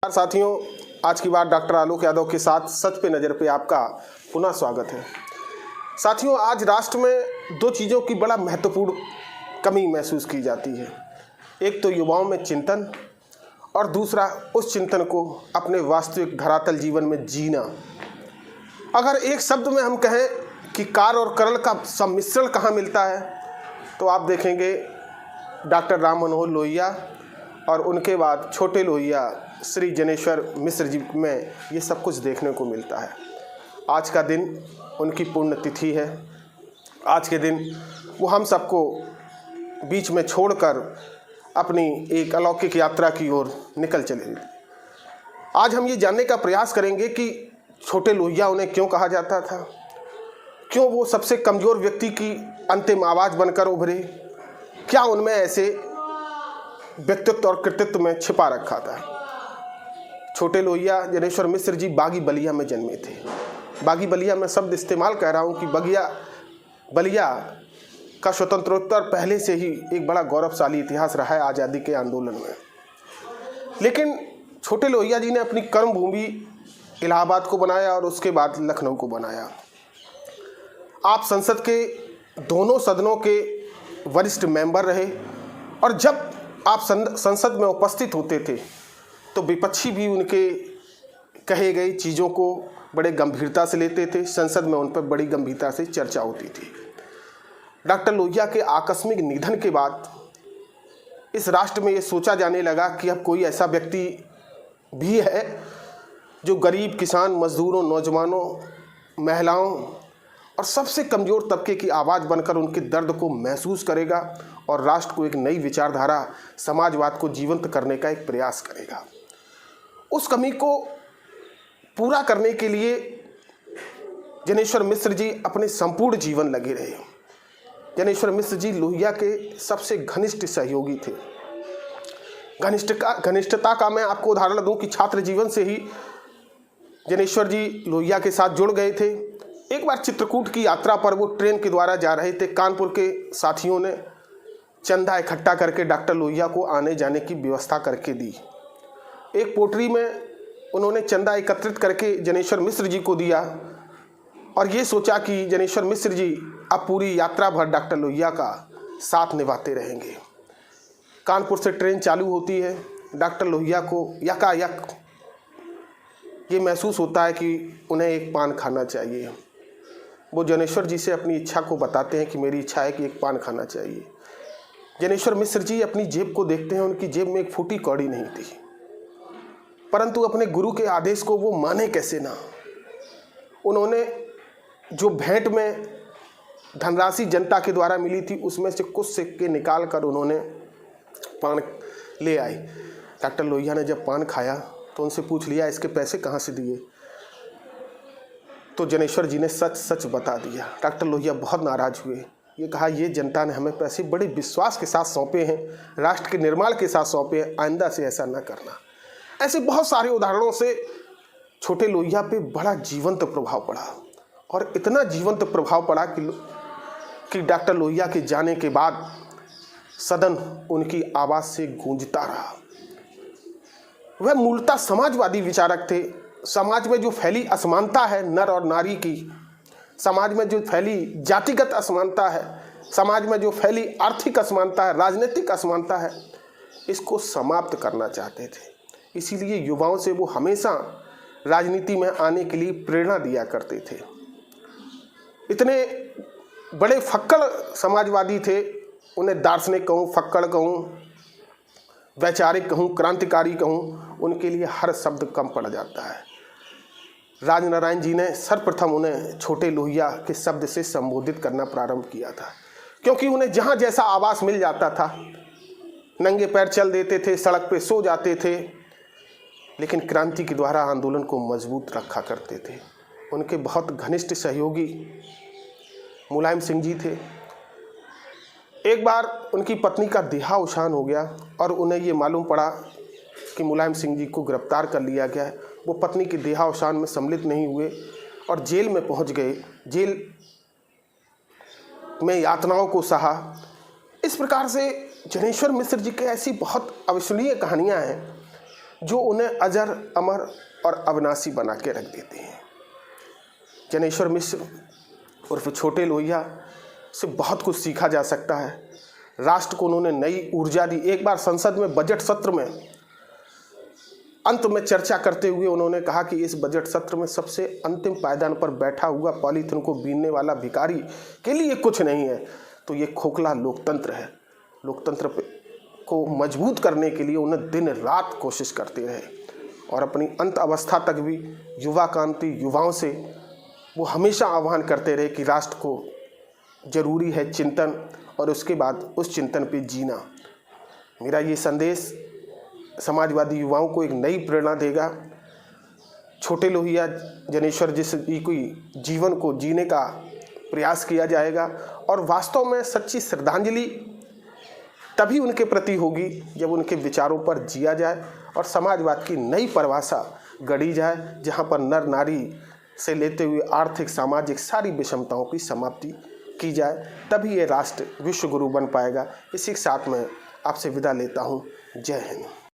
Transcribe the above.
साथियों, आज की बात डॉक्टर आलोक यादव के साथ सच पे नज़र पे आपका पुनः स्वागत है। साथियों, आज राष्ट्र में दो चीज़ों की बड़ा महत्वपूर्ण कमी महसूस की जाती है। एक तो युवाओं में चिंतन और दूसरा उस चिंतन को अपने वास्तविक धरातल जीवन में जीना। अगर एक शब्द में हम कहें कि कार और करल का सम्मिश्रण कहाँ मिलता है तो आप देखेंगे डॉक्टर राम मनोहर लोहिया और उनके बाद छोटे लोहिया श्री जनेश्वर मिश्र जी में ये सब कुछ देखने को मिलता है। आज का दिन उनकी पुण्यतिथि है। आज के दिन वो हम सबको बीच में छोड़कर अपनी एक अलौकिक यात्रा की ओर निकल चले। आज हम ये जानने का प्रयास करेंगे कि छोटे लोहिया उन्हें क्यों कहा जाता था, क्यों वो सबसे कमज़ोर व्यक्ति की अंतिम आवाज़ बनकर उभरे, क्या उनमें ऐसे व्यक्तित्व और कृतित्व में छिपा रखा था। छोटे लोहिया जनेश्वर मिश्र जी बागी बलिया में जन्मे थे। बागी बलिया में शब्द इस्तेमाल कर रहा हूँ कि बलिया का स्वतंत्रोत्तर पहले से ही एक बड़ा गौरवशाली इतिहास रहा है आज़ादी के आंदोलन में। लेकिन छोटे लोहिया जी ने अपनी कर्म भूमि इलाहाबाद को बनाया और उसके बाद लखनऊ को बनाया। आप संसद के दोनों सदनों के वरिष्ठ मेंबर रहे और जब आप संसद में उपस्थित होते थे तो विपक्षी भी उनके कहे गई चीज़ों को बड़े गंभीरता से लेते थे। संसद में उन पर बड़ी गंभीरता से चर्चा होती थी। डॉक्टर लोहिया के आकस्मिक निधन के बाद इस राष्ट्र में ये सोचा जाने लगा कि अब कोई ऐसा व्यक्ति भी है जो गरीब, किसान, मजदूरों, नौजवानों, महिलाओं और सबसे कमज़ोर तबके की आवाज़ बनकर उनके दर्द को महसूस करेगा और राष्ट्र को एक नई विचारधारा, समाजवाद को जीवंत करने का एक प्रयास करेगा। उस कमी को पूरा करने के लिए जनेश्वर मिश्र जी अपने संपूर्ण जीवन लगे रहे। जनेश्वर मिश्र जी लोहिया के सबसे घनिष्ठ सहयोगी थे। घनिष्ठता का मैं आपको उदाहरण दूं कि छात्र जीवन से ही जनेश्वर जी लोहिया के साथ जुड़ गए थे। एक बार चित्रकूट की यात्रा पर वो ट्रेन के द्वारा जा रहे थे। कानपुर के साथियों ने चंदा इकट्ठा करके डॉक्टर लोहिया को आने जाने की व्यवस्था करके दी। एक पोटरी में उन्होंने चंदा एकत्रित करके जनेश्वर मिश्र जी को दिया और ये सोचा कि जनेश्वर मिश्र जी अब पूरी यात्रा भर डॉक्टर लोहिया का साथ निभाते रहेंगे। कानपुर से ट्रेन चालू होती है। डॉक्टर लोहिया को यकायक ये महसूस होता है कि उन्हें एक पान खाना चाहिए। वो जनेश्वर जी से अपनी इच्छा को बताते हैं कि मेरी इच्छा है कि एक पान खाना चाहिए। जनेश्वर मिश्र जी अपनी जेब को देखते हैं। उनकी जेब में एक फूटी कौड़ी नहीं थी, परंतु अपने गुरु के आदेश को वो माने कैसे ना। उन्होंने जो भेंट में धनराशि जनता के द्वारा मिली थी उसमें से कुछ सिक्के निकाल कर उन्होंने पान ले आए। डॉक्टर लोहिया ने जब पान खाया तो उनसे पूछ लिया, इसके पैसे कहाँ से दिए? तो जनेश्वर जी ने सच सच बता दिया। डॉक्टर लोहिया बहुत नाराज़ हुए। ये कहा, ये जनता ने हमें पैसे बड़े विश्वास के साथ सौंपे हैं, राष्ट्र के निर्माण के साथ सौंपे हैं, आइंदा से ऐसा ना करना। ऐसे बहुत सारे उदाहरणों से छोटे लोहिया पे बड़ा जीवंत प्रभाव पड़ा और इतना जीवंत प्रभाव पड़ा कि डॉक्टर लोहिया के जाने के बाद सदन उनकी आवाज़ से गूंजता रहा। वह मूलतः समाजवादी विचारक थे। समाज में जो फैली असमानता है नर और नारी की, समाज में जो फैली जातिगत असमानता है, समाज में जो फैली आर्थिक असमानता है, राजनीतिक असमानता है, इसको समाप्त करना चाहते थे। इसीलिए युवाओं से वो हमेशा राजनीति में आने के लिए प्रेरणा दिया करते थे। इतने बड़े फक्कड़ समाजवादी थे, उन्हें दार्शनिक कहूँ, फक्कड़ कहूँ, वैचारिक कहूँ, क्रांतिकारी कहूँ, उनके लिए हर शब्द कम पड़ जाता है। राजनारायण जी ने सर्वप्रथम उन्हें छोटे लोहिया के शब्द से संबोधित करना प्रारंभ किया था, क्योंकि उन्हें जहाँ जैसा आवास मिल जाता था, नंगे पैर चल देते थे, सड़क पे सो जाते थे, लेकिन क्रांति के द्वारा आंदोलन को मजबूत रखा करते थे। उनके बहुत घनिष्ठ सहयोगी मुलायम सिंह जी थे। एक बार उनकी पत्नी का देहावसान हो गया और उन्हें ये मालूम पड़ा कि मुलायम सिंह जी को गिरफ्तार कर लिया गया है। वो पत्नी के देहावसान में सम्मिलित नहीं हुए और जेल में पहुंच गए। जेल में यातनाओं को सहा। इस प्रकार से जनेश्वर मिश्र जी के ऐसी बहुत अविस्मरणीय कहानियां हैं जो उन्हें अजर, अमर और अविनाशी बना के रख देती हैं। जनेश्वर मिश्र उर्फ छोटे लोहिया से बहुत कुछ सीखा जा सकता है। राष्ट्र को उन्होंने नई ऊर्जा दी। एक बार संसद में बजट सत्र में अंत में चर्चा करते हुए उन्होंने कहा कि इस बजट सत्र में सबसे अंतिम पायदान पर बैठा हुआ पॉलीथिन को बीनने वाला भिखारी के लिए कुछ नहीं है, तो ये खोखला लोकतंत्र है। लोकतंत्र को मजबूत करने के लिए उन्हें दिन रात कोशिश करते रहे और अपनी अंत अवस्था तक भी युवा क्रांति युवाओं से वो हमेशा आह्वान करते रहे कि राष्ट्र को जरूरी है चिंतन और उसके बाद उस चिंतन पे जीना। मेरा ये संदेश समाजवादी युवाओं को एक नई प्रेरणा देगा। छोटे लोहिया जनेश्वर जी कोई जीवन को जीने का प्रयास किया जाएगा और वास्तव में सच्ची श्रद्धांजलि तभी उनके प्रति होगी जब उनके विचारों पर जिया जाए और समाजवाद की नई परिभाषा गढ़ी जाए, जहाँ पर नर नारी से लेते हुए आर्थिक सामाजिक सारी विषमताओं की समाप्ति की जाए। तभी ये राष्ट्र विश्व गुरु बन पाएगा। इसी के साथ मैं आपसे विदा लेता हूँ। जय हिंद।